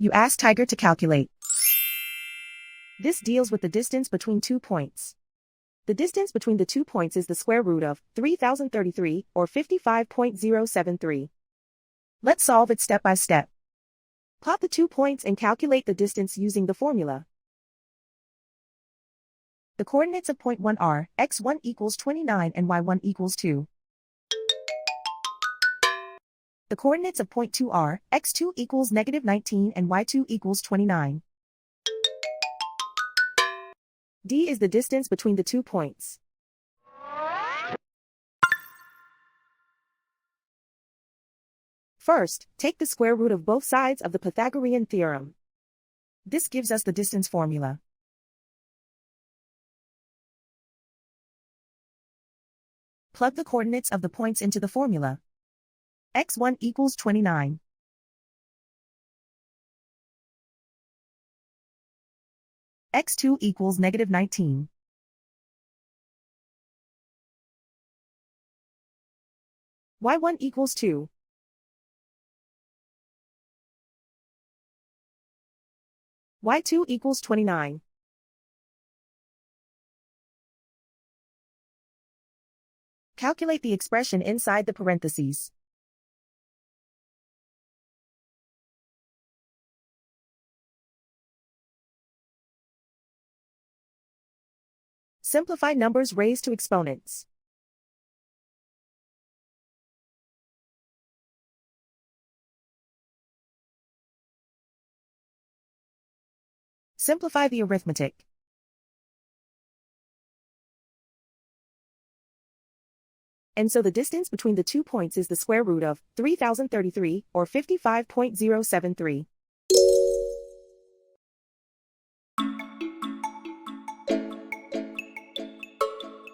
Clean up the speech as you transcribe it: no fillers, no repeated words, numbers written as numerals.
You ask Tiger to calculate. This deals with the distance between 2 points. The distance between the 2 points is the square root of 3033, or 55.073. Let's solve it step by step. Plot the 2 points and calculate the distance using the formula. The coordinates of point 1 are x1 equals 29 and y1 equals 2. The coordinates of point 2 are x2 equals -19 and y2 equals 29. D is the distance between the 2 points. First, take the square root of both sides of the Pythagorean theorem. This gives us the distance formula. Plug the coordinates of the points into the formula. x1 equals 29. x2 equals -19. y1 equals 2. y2 equals 29. Calculate the expression inside the parentheses. Simplify numbers raised to exponents. Simplify the arithmetic. And so the distance between the 2 points is the square root of 3033, or 55.073.